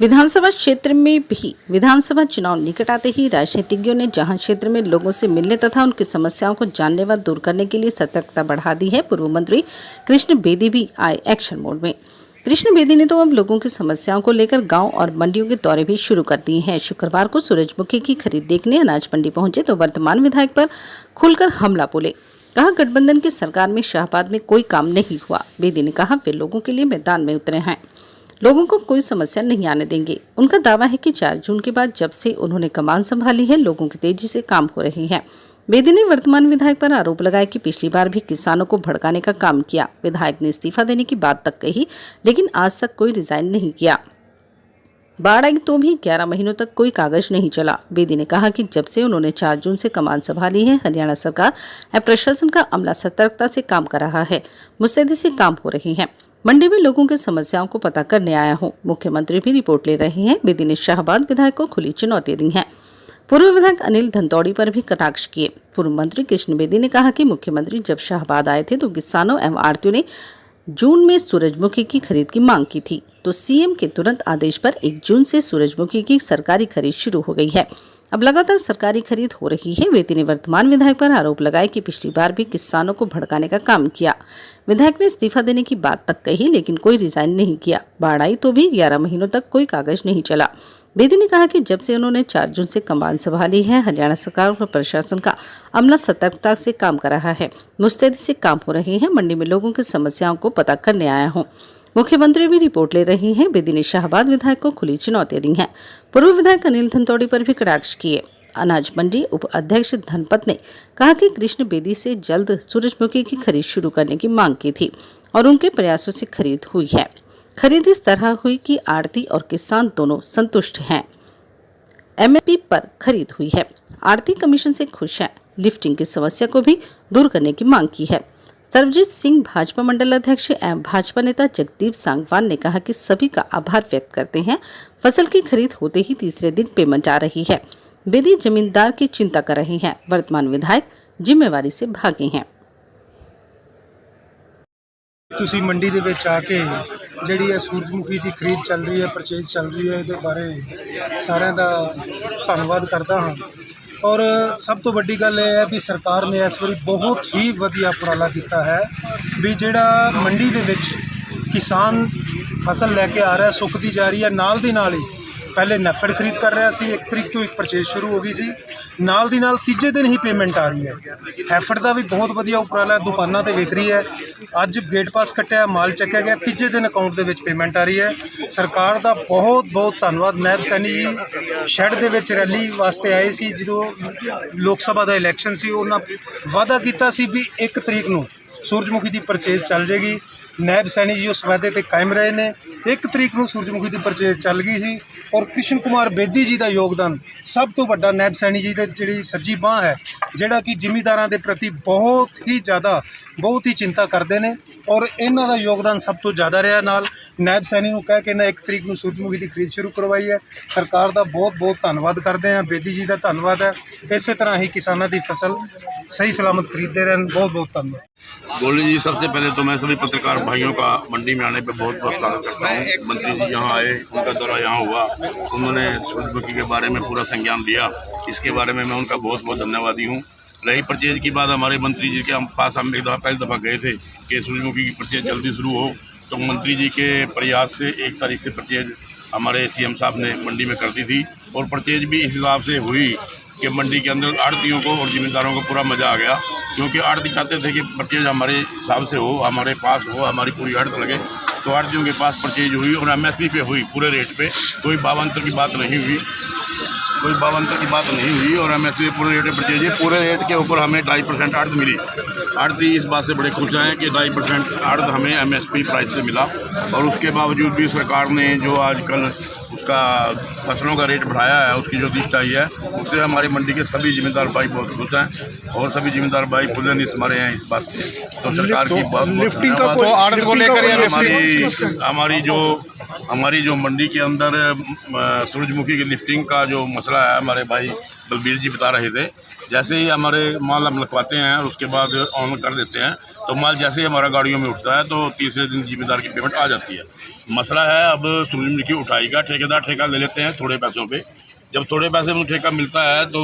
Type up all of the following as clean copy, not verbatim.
विधानसभा क्षेत्र में भी विधानसभा चुनाव निकट आते ही राजनीतिज्ञों ने जहां क्षेत्र में लोगों से मिलने तथा उनकी समस्याओं को जानने व दूर करने के लिए सतर्कता बढ़ा दी है। पूर्व मंत्री कृष्ण बेदी भी आए एक्शन मोड में। कृष्ण बेदी ने तो अब लोगों की समस्याओं को लेकर गांव और मंडियों के दौरे भी शुरू कर दिए हैं। शुक्रवार को सूरजमुखी की खरीद देखने अनाज मंडी पहुंचे तो वर्तमान विधायक पर खुलकर हमला बोले। कहा, गठबंधन की सरकार में शाहबाद में कोई काम नहीं हुआ। बेदी ने कहा, वे लोगों के लिए मैदान में उतरे हैं, लोगों को कोई समस्या नहीं आने देंगे। उनका दावा है कि 4 जून के बाद जब से उन्होंने कमान संभाली है, लोगों की तेजी से काम हो रही है। बेदी ने वर्तमान विधायक पर आरोप लगाया कि पिछली बार भी किसानों को भड़काने का काम किया। विधायक ने इस्तीफा देने की बात तक कही, लेकिन आज तक कोई रिजाइन नहीं किया। बाढ़ आई तो भी 11 महीनों तक कोई कागज नहीं चला। बेदी ने कहा कि जब से उन्होंने 4 जून से कमान संभाली है, हरियाणा सरकार और प्रशासन का अमला सतर्कता से काम कर रहा है, मुस्तैदी से काम हो रही है। मंडी में लोगों की समस्याओं को पता करने आया हूं। मुख्यमंत्री भी रिपोर्ट ले रहे हैं। बेदी ने शाहबाद विधायक को खुली चुनौती दी है। पूर्व विधायक अनिल धनतौड़ी पर भी कटाक्ष किए। पूर्व मंत्री कृष्ण बेदी ने कहा कि मुख्यमंत्री जब शाहबाद आए थे तो किसानों एवं आढ़तियों ने जून में सूरजमुखी की खरीद की मांग की थी, तो सीएम के तुरंत आदेश पर 1 जून से सूरजमुखी की सरकारी खरीद शुरू हो गई है। अब लगातार सरकारी खरीद हो रही है। बेदी ने वर्तमान विधायक पर आरोप लगाया कि पिछली बार भी किसानों को भड़काने का काम किया। विधायक ने इस्तीफा देने की बात तक कही, लेकिन कोई रिजाइन नहीं किया। बाढ़ आई तो भी 11 महीनों तक कोई कागज नहीं चला। बेदी ने कहा कि जब से उन्होंने 4 जून से कमान संभाली है, हरियाणा सरकार और प्रशासन का अमला सतर्कता से काम कर रहा है, मुस्तैदी से काम हो रहे हैं। मंडी में लोगों की समस्याओं को पता करने आया हूँ। मुख्यमंत्री भी रिपोर्ट ले रहे हैं। बेदी ने शाहबाद विधायक को खुली चुनौतियां दी हैं। पूर्व विधायक अनिल धनतौड़ी पर भी कटाक्ष किए। अनाज मंडी उप अध्यक्ष धनपत ने कहा कि कृष्ण बेदी से जल्द सूरजमुखी की खरीद शुरू करने की मांग की थी और उनके प्रयासों से खरीद हुई है। खरीद इस तरह हुई कि आढ़ती और किसान दोनों संतुष्ट हैं। एमएसपी पर खरीद हुई है। आढ़ती कमीशन से खुश हैं। लिफ्टिंग की समस्या को भी दूर करने की मांग की है। सर्वजीत सिंह भाजपा मंडल अध्यक्ष एवं भाजपा नेता जगदीप सांगवान ने कहा कि सभी का आभार व्यक्त करते हैं। फसल की खरीद होते ही तीसरे दिन पेमेंट आ रही है। बेदी जमींदार की चिंता कर रहे हैं। वर्तमान विधायक जिम्मेवारी से भागे हैं। ਤੁਸੀਂ ਮੰਡੀ ਦੇ ਵਿੱਚ ਆ ਕੇ ਜਿਹੜੀ ਹੈ ਸੂਰਜਮੁਖੀ ਦੀ ਖਰੀਦ ਚੱਲ ਰਹੀ ਹੈ, ਪਰਚੇਜ਼ ਚੱਲ ਰਹੀ ਹੈ, ਇਹਦੇ ਬਾਰੇ ਸਾਰਿਆਂ ਦਾ ਧੰਨਵਾਦ ਕਰਦਾ ਹਾਂ। ਔਰ ਸਭ ਤੋਂ ਵੱਡੀ ਗੱਲ ਇਹ ਹੈ ਵੀ ਸਰਕਾਰ ਨੇ ਇਸ ਵਾਰੀ ਬਹੁਤ ਹੀ ਵਧੀਆ ਉਪਰਾਲਾ ਕੀਤਾ ਹੈ ਵੀ ਜਿਹੜਾ ਮੰਡੀ ਦੇ ਵਿੱਚ ਕਿਸਾਨ ਫਸਲ ਲੈ ਕੇ ਆ ਰਿਹਾ, ਸੁੱਕਦੀ ਜਾ ਰਹੀ ਹੈ, ਨਾਲ ਦੀ ਨਾਲ ਹੀ ਪਹਿਲੇ ਨੈਫੜ ਖਰੀਦ ਕਰ ਰਿਹਾ ਸੀ। 1 ਤਰੀਕ ਤੋਂ 1 ਪਰਚੇਜ਼ ਸ਼ੁਰੂ ਹੋ ਗਈ ਸੀ, ਨਾਲ ਦੀ ਨਾਲ ਤੀਜੇ ਦਿਨ ਹੀ ਪੇਮੈਂਟ ਆ ਰਹੀ ਹੈ। ਹੈਫੜ ਦਾ ਵੀ ਬਹੁਤ ਵਧੀਆ ਉਪਰਾਲਾ, ਦੁਕਾਨਾਂ ਤੇ ਵਿਕ ਰਹੀ ਹੈ। ਅੱਜ ਗੇਟ ਪਾਸ ਕੱਟਿਆ, ਮਾਲ ਚੱਕਿਆ ਗਿਆ, ਤੀਜੇ ਦਿਨ ਅਕਾਊਂਟ ਦੇ ਵਿੱਚ ਪੇਮੈਂਟ ਆ ਰਹੀ ਹੈ। ਸਰਕਾਰ ਦਾ ਬਹੁਤ ਬਹੁਤ ਧੰਨਵਾਦ। ਨਾਇਬ ਸੈਣੀ ਜੀ ਸ਼ੈਡ ਦੇ ਵਿੱਚ ਰੈਲੀ ਵਾਸਤੇ ਆਏ ਸੀ ਜਦੋਂ ਲੋਕ ਸਭਾ ਦਾ ਇਲੈਕਸ਼ਨ ਸੀ। ਉਹਨਾਂ ਵਾਅਦਾ ਕੀਤਾ ਸੀ ਵੀ 1 ਤਰੀਕ ਨੂੰ ਸੂਰਜਮੁਖੀ ਦੀ ਪਰਚੇਜ਼ ਚੱਲ ਜਾਏਗੀ। ਨਾਇਬ ਸੈਣੀ ਜੀ ਉਸ ਵਾਅਦੇ ਤੇ ਕਾਇਮ ਰਹੇ ਨੇ। 1 ਤਰੀਕ ਨੂੰ ਸੂਰਜਮੁਖੀ ਦੀ ਪਰਚੇਜ਼ ਚੱਲ ਗਈ ਸੀ। और कृष्ण कुमार बेदी जी का योगदान सब तो बड़ा नायब सैनी जी की जी सज्जी बांह है, जोड़ा कि जिमीदारों के प्रति बहुत ही ज़्यादा बहुत ही चिंता करते हैं और इन्हों का योगदान सब तो ज़्यादा रहा। नाल नायब सैनी को कह के ना 1 तरीक को सूरजमुखी की खरीद शुरू करवाई है। सरकार का बहुत बहुत धन्यवाद करते हैं। बेदी जी का धन्यवाद है। इस तरह ही किसानों की फसल सही सलामत खरीदते रहें। बहुत बहुत धन्यवाद। गोल्डी जी, सबसे पहले तो मैं सभी पत्रकार भाइयों का मंडी में आने पे बहुत बहुत स्वागत करता हूँ। मंत्री जी यहाँ आए, उनका दौरा यहाँ हुआ, उन्होंने सूरजमुखी के बारे में पूरा संज्ञान दिया। इसके बारे में मैं उनका बहुत बहुत धन्यवादी हूँ। रही परचेज की बात, हमारे मंत्री जी के पास हम पहली दफ़ा गए थे कि सूरजमुखी की परचेज जल्दी शुरू हो, तो मंत्री जी के प्रयास से 1 तारीख से परचेज हमारे सीएम साहब ने मंडी में कर दी थी और परचेज भी इस हिसाब से हुई कि मंडी के अंदर आढ़तियों को और ज़िम्मेदारों को पूरा मज़ा आ गया, क्योंकि आढ़ती चाहते थे कि परचेज हमारे हिसाब से हो, हमारे पास हो, हमारी पूरी आढ़त लगे। तो आढ़तियों के पास परचेज हुई और एमएसपी पे हुई, पूरे रेट पे, कोई बावंतर की बात नहीं हुई, कोई बावंतर की बात नहीं हुई और एमएसपी पूरे रेट पे परचेज है। पूरे रेट के ऊपर हमें 2.5% आढ़त मिली। आढ़ती इस बात से बड़े खुश हैं कि 2.5% आढ़त हमें एमएसपी प्राइस से मिला और उसके बावजूद भी सरकार ने जो आजकल उसका फसलों का रेट बढ़ाया है, उसकी जो दिशा आई है, उससे हमारे मंडी के सभी जिम्मेदार भाई बहुत खुश हैं और सभी जिम्मेदार भाई खुले नहीं हमारे हैं इस बात से। तो सरकार की बहुत को लेकर हमारी जो मंडी के अंदर सूरजमुखी की लिफ्टिंग का जो मसला है, हमारे भाई बलबीर जी बता रहे थे। जैसे ही हमारे माल हम लिखवाते हैं और उसके बाद ऑन कर देते हैं, तो माल जैसे ही हमारा गाड़ियों में उठता है तो तीसरे दिन जिम्मेदार की पेमेंट आ जाती है। मसला है अब सूरजमुखी उठाई का ठेकेदार ठेका ले लेते हैं थोड़े पैसों पे। जब थोड़े पैसे में ठेका मिलता है तो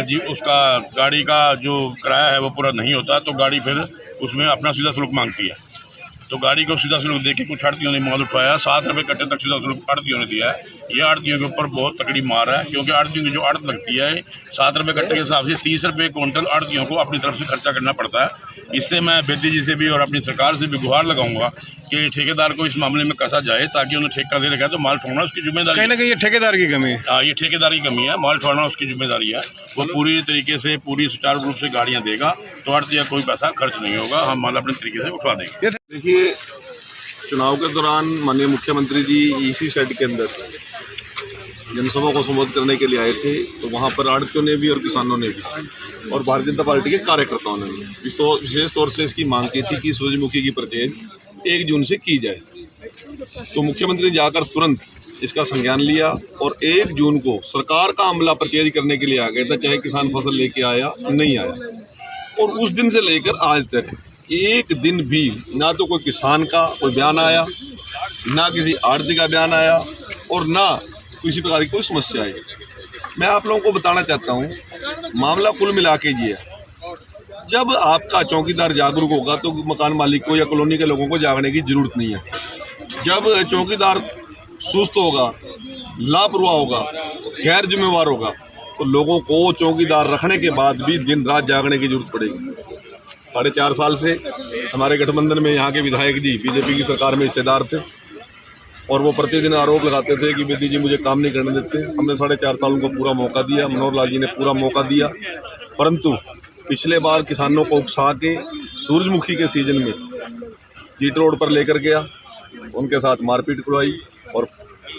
जी उसका गाड़ी का जो किराया है वो पूरा नहीं होता, तो गाड़ी फिर उसमें अपना सीधा शुल्क मांगती है। तो गाड़ी को सीधा शुल्क दे के कुछ आड़तियों ने माल उठाया, 7 रुपये कट्टे तक सीधा शुल्क आड़तियों ने दिया है। ये आड़तियों के ऊपर बहुत तकड़ी मार है, क्योंकि आड़तियों की जो आड़त लगती है 7 रुपये कट्टे के हिसाब से 30 रुपये क्विंटल आड़तियों को अपनी तरफ से खर्चा करना पड़ता है। इससे मैं बेदी जी से भी और अपनी सरकार से भी गुहार लगाऊंगा कि ठेकेदार को इस मामले में कसा जाए, ताकि उन्हें ठेका दे रखा है तो माल ठोड़ना उसकी जिम्मेदारी। कहीं ना कहीं ये ठेकेदार की कमी है। हाँ, ये ठेकेदार की कमी है, माल ठोड़ना उसकी जिम्मेदारी है। वो पूरी तरीके से पूरी सुचारू रूप से गाड़ियाँ देगा तो आड़तिया कोई पैसा खर्च नहीं होगा, हम माल अपने तरीके से उठवा देंगे। देखिए, चुनाव के दौरान माननीय मुख्यमंत्री जी ईसी शेड के अंदर जनसभा को संबोधित करने के लिए आए थे, तो वहाँ पर आड़तियों ने भी और किसानों ने भी और भारतीय जनता पार्टी के कार्यकर्ताओं ने भी विशेष तौर से इसकी मांग की थी कि सूरजमुखी की परचेज 1 जून से की जाए। तो मुख्यमंत्री ने जाकर तुरंत इसका संज्ञान लिया और 1 जून को सरकार का अमला परचेज करने के लिए आ गया था, चाहे किसान फसल लेके आया नहीं आया। और उस दिन से लेकर आज तक एक दिन भी ना तो कोई किसान का कोई बयान आया, ना किसी आड़ती का बयान आया और ना किसी प्रकार की कोई समस्या आई। मैं आप लोगों को बताना चाहता हूँ, मामला कुल मिला के ये है, जब आपका चौकीदार जागरूक होगा तो मकान मालिक को या कॉलोनी के लोगों को जागने की जरूरत नहीं है। जब चौकीदार सुस्त होगा, लापरवाह होगा, गैर जिम्मेवार होगा, तो लोगों को चौकीदार रखने के बाद भी दिन रात जागने की जरूरत पड़ेगी। 4.5 साल से हमारे गठबंधन में यहाँ के विधायक जी बीजेपी की सरकार में हिस्सेदार थे और वो प्रतिदिन आरोप लगाते थे कि बेदी जी मुझे काम नहीं करने देते। हमने 4.5 साल उनको पूरा मौका दिया, मनोहर लाल जी ने पूरा मौका दिया, परंतु पिछले बार किसानों को उकसा के सूरजमुखी के सीजन में जीट रोड पर लेकर गया, उनके साथ मारपीट करवाई और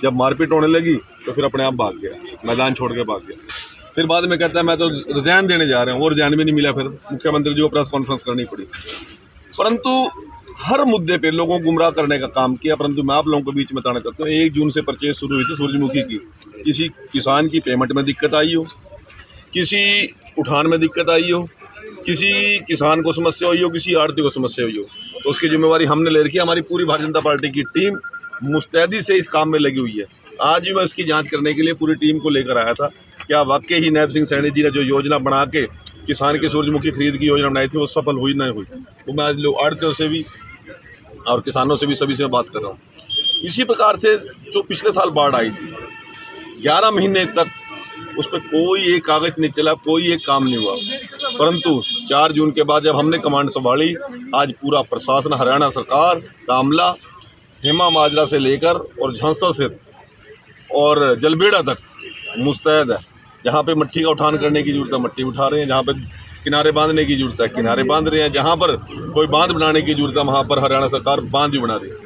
जब मारपीट होने लगी तो फिर अपने आप भाग गया, मैदान छोड़ के भाग गया। फिर बाद में कहता है मैं तो रिजाइन देने जा रहा हूँ, और रिजाइन भी नहीं मिला। फिर मुख्यमंत्री जी को प्रेस कॉन्फ्रेंस करनी पड़ी, परंतु हर मुद्दे पे लोगों को गुमराह करने का काम किया। परंतु मैं आप लोगों के बीच में बताना चाहता हूँ, 1 जून से परचेज शुरू हुई थी सूरजमुखी की। किसी किसान की पेमेंट में दिक्कत आई हो, किसी उठान में दिक्कत आई हो, किसी किसान को समस्या हुई हो, किसी आड़ती को समस्या हुई हो, तो उसकी जिम्मेवारी हमने ले रखी है। हमारी पूरी भारतीय जनता पार्टी की टीम मुस्तैदी से इस काम में लगी हुई है। आज भी मैं इसकी जांच करने के लिए पूरी टीम को लेकर आया था। क्या वाकई ही नायब सिंह सैनी जी ने जो योजना बना के किसान की सूरजमुखी खरीद की योजना बनाई थी वो सफल हुई नहीं हुई, वो मैं आज लोग आड़तियों से भी और किसानों से भी सभी से बात कर रहा हूँ। इसी प्रकार से जो पिछले साल बाढ़ आई थी, 11 महीने तक उस पर कोई एक कागज़ नहीं चला, कोई एक काम नहीं हुआ, परंतु 4 जून के बाद जब हमने कमांड संभाली, आज पूरा प्रशासन हरियाणा सरकार का अमला हेमा माजरा से लेकर और झांसा से और जलबेड़ा तक मुस्तैद है। जहाँ पे मट्टी का उठान करने की जरूरत है मट्टी उठा रहे हैं, जहाँ पे किनारे बांधने की जरूरत है किनारे बांध रहे हैं, जहाँ पर कोई बांध बनाने की जरूरत है वहाँ पर हरियाणा सरकार बांध भी बना रही है।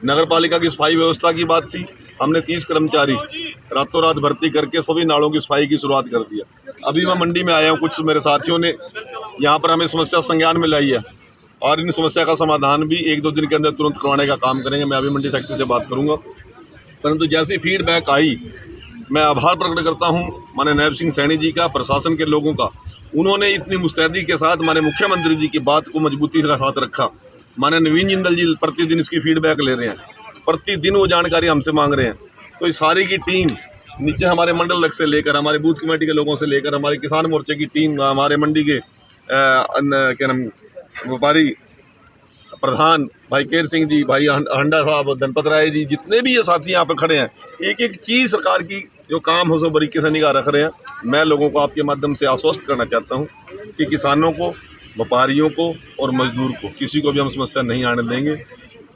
नगर पालिका की सफाई व्यवस्था की बात थी, हमने 30 कर्मचारी रातों रात भर्ती करके सभी नालों की सफाई की शुरुआत कर दिया। अभी मैं मंडी में आया हूँ, कुछ मेरे साथियों ने यहाँ पर हमें समस्या संज्ञान में लाई है और इन समस्या का समाधान भी 1-2 दिन के अंदर तुरंत करवाने का काम करेंगे। मैं अभी मंडी सेक्रेटरी से बात करूँगा, परंतु जैसी फीडबैक आई, मैं आभार प्रकट करता हूं माननीय नायब सिंह सैनी जी का, प्रशासन के लोगों का। उन्होंने इतनी मुस्तैदी के साथ माननीय मुख्यमंत्री जी की बात को मजबूती के साथ रखा। माननीय नवीन जिंदल जी प्रतिदिन इसकी फीडबैक ले रहे हैं, प्रतिदिन वो जानकारी हमसे मांग रहे हैं। तो इस सारी की टीम नीचे हमारे मंडल लक्ष्य से लेकर, हमारे बूथ कमेटी के लोगों से लेकर, हमारे किसान मोर्चे की टीम, हमारे मंडी के क्या नाम व्यापारी प्रधान भाई केर सिंह जी, भाई हंडा साहब, धनपत राय जी, जितने भी ये साथी यहाँ पे खड़े हैं, एक एक चीज़ सरकार की जो काम हो सो बारीकी से निगाह रख रहे हैं। मैं लोगों को आपके माध्यम से आश्वस्त करना चाहता हूँ कि किसानों को, व्यापारियों को और मजदूर को किसी को भी हम समस्या नहीं आने देंगे।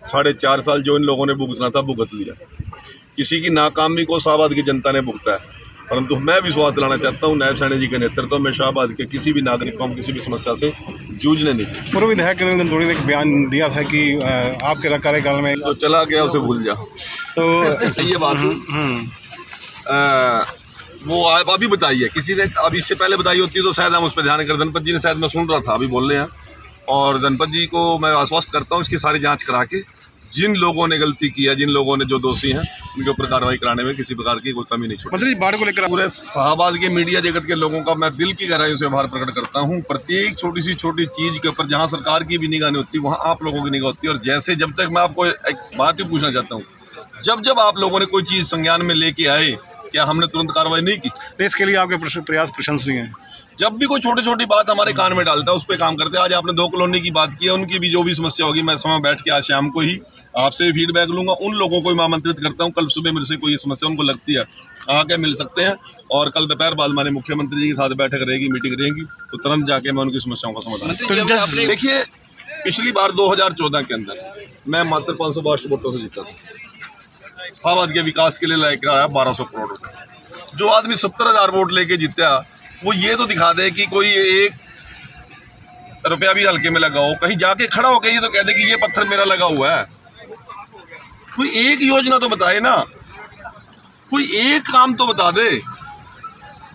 4.5 साल जो इन लोगों ने भुगतना था भुगत लिया, किसी की नाकामी को शाहबाद की जनता ने भुगता है, परंतु मैं विश्वास दिलाना चाहता हूँ नायब सैनी जी के नेतृत्व में शाहबाद के किसी भी नागरिक को हम किसी भी समस्या से जूझने नहीं। पूर्व विधायक ने थोड़ी देर बयान दिया था कि आपके कार्यकाल में जो चला गया उसे भूल जा, तो ये बात वो आप अभी बताइए, किसी ने अब इससे पहले बताई होती तो शायद हम उस पर ध्यान कर। धनपत जी ने शायद, मैं सुन रहा था अभी बोल रहे हैं, और धनपत जी को मैं आश्वस्त करता हूँ इसकी सारी जांच करा के जिन लोगों ने गलती किया, जिन लोगों ने जो दोषी हैं, उनके ऊपर कार्रवाई कराने में किसी प्रकार की कोई कमी नहीं छोड़ी। मंत्री बाढ़ को लेकर पूरे शाहबाद के मीडिया जगत के लोगों का मैं दिल की गहराइयों से आभार प्रकट करता हूं। प्रत्येक छोटी सी छोटी चीज़ के ऊपर जहां सरकार की भी निगाह नहीं होती, वहां आप लोगों की निगाह होती है। और जैसे जब तक मैं आपको एक बात ही पूछना चाहता हूँ, जब आप लोगों ने कोई चीज़ संज्ञान में लेके आए, क्या हमने तुरंत कार्रवाई नहीं की? इसके लिए आपके प्रयास प्रशंसनीय हैं। जब भी कोई छोटी छोटी बात हमारे कान में डालता है, उस पर काम करते हैं। आज आपने 2 कॉलोनी की बात की है, उनकी भी जो भी समस्या होगी, मैं समय बैठ के आज शाम को ही आपसे फीडबैक लूंगा। उन लोगों को मैं आमंत्रित करता हूं, कल सुबह मेरे से कोई समस्या उनको लगती है, आके मिल सकते हैं। और कल दोपहर बाद हमारे मुख्यमंत्री जी के साथ बैठक रहेगी, मीटिंग रहेगी, तो तुरंत जाके मैं उनकी समस्याओं का समाधान। देखिए, पिछली बार 2014 के अंदर मैं मात्र 562 वोटों से जीता था। शाहबाद के विकास के लिए लेकर आया 1200 करोड़ रुपये। जो आदमी 70,000 वोट लेके जीता, वो ये तो दिखा दे कि कोई 1 रुपया भी हल्के में लगा हो, कहीं जाके खड़ा हो के ये तो कह दे कि ये पत्थर मेरा लगा हुआ है। कोई एक योजना तो बताए ना, कोई एक काम तो बता दे।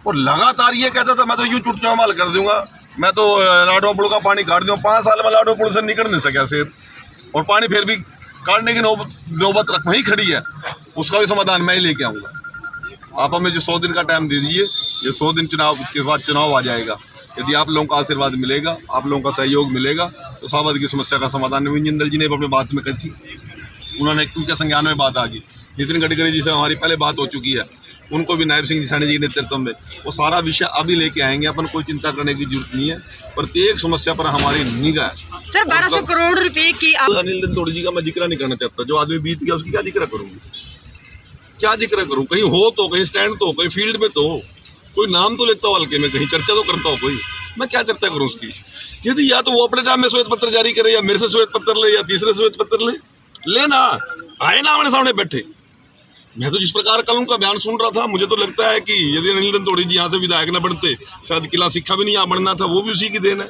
और लगातार ये कहता था मैं तो यूँ चुटचाव माल कर दूंगा, मैं तो लाडो पुल का पानी काट दूंगा। 5 साल में लाडो पुल से निकल नहीं सका सेब, और पानी फिर भी काटने की नौबत वहीं खड़ी है। उसका भी समाधान मैं ही लेके आऊँगा। आप हमें जो 100 दिन का टाइम दे दीजिए, ये 100 दिन चुनाव के बाद चुनाव आ जाएगा। यदि आप लोगों का आशीर्वाद मिलेगा, आप लोगों का सहयोग मिलेगा, तो शाहबाद की समस्या का समाधान नवीन जिंदल जी ने अपनी बात में कही थी, उन्होंने उनके संज्ञान में बात आ गई। नितिन गडकरी जी से हमारी पहले बात हो चुकी है, उनको भी नायब सिंह सैनी जी के नेतृत्व में वो सारा विषय अभी लेके आएंगे। अपन कोई चिंता करने की जरूरत नहीं है, प्रत्येक समस्या पर हमारी निगाह है। सर 1200 करोड़ रुपए की अनिल दंतोड़ी जी का मैं जिक्र नहीं करना चाहता। जो आदमी बीत गया उसकी क्या जिक्र करूँगी, क्या जिक्र करूँ? कहीं हो तो, कहीं स्टैंड तो, कहीं फील्ड में तो, कोई नाम तो लेता हो हल्के में, कहीं चर्चा तो करता हो कोई, मैं क्या चर्चा करूं उसकी? यदि या तो वो अपने टाइम में श्वेत पत्र जारी करे, या मेरे से श्वेत पत्र ले, या तीसरे श्वेत पत्र लेना आए ना आमने सामने बैठे। मैं तो जिस प्रकार कल उनका बयान सुन रहा था, मुझे तो लगता है कि यदि अनिल दंतोड़ी जी यहाँ से विधायक न बनते, शायद किला सिक्का भी नहीं यहाँ बनना था, वो भी उसी की देन है।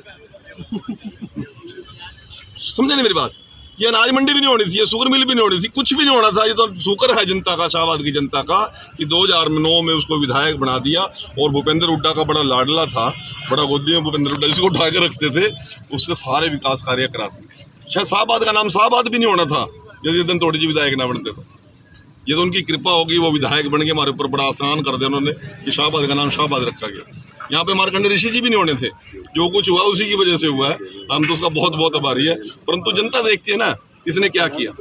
समझे नहीं मेरी बात? ये अनाज मंडी भी नहीं होनी थी, ये शुगर मिल भी नहीं होनी थी, कुछ भी नहीं होना था। ये तो शुक्र है जनता का, शाहबाद की जनता का, कि 2009 में उसको विधायक बना दिया। और भूपेंद्र हुड्डा का बड़ा लाडला था, बड़ा गोदी में भूपेंद्र हुड्डा जिसको उठा के रखते थे, उसके सारे विकास कार्य कराते। शायद शाहबाद का नाम शाहबाद भी नहीं होना था यदि दंतोड़ी जी विधायक ना बनते। तो ये तो उनकी कृपा होगी, वो विधायक बन के हमारे ऊपर बड़ा आसान कर दिया उन्होंने, कि शाहबाद का नाम शाहबाद रखा गया। यहाँ पे मार्कंडेय ऋषि जी भी नहीं होने थे। जो कुछ हुआ उसी की वजह से हुआ है, हम तो उसका बहुत बहुत आभारी है। परंतु जनता देखती है ना, इसने क्या किया।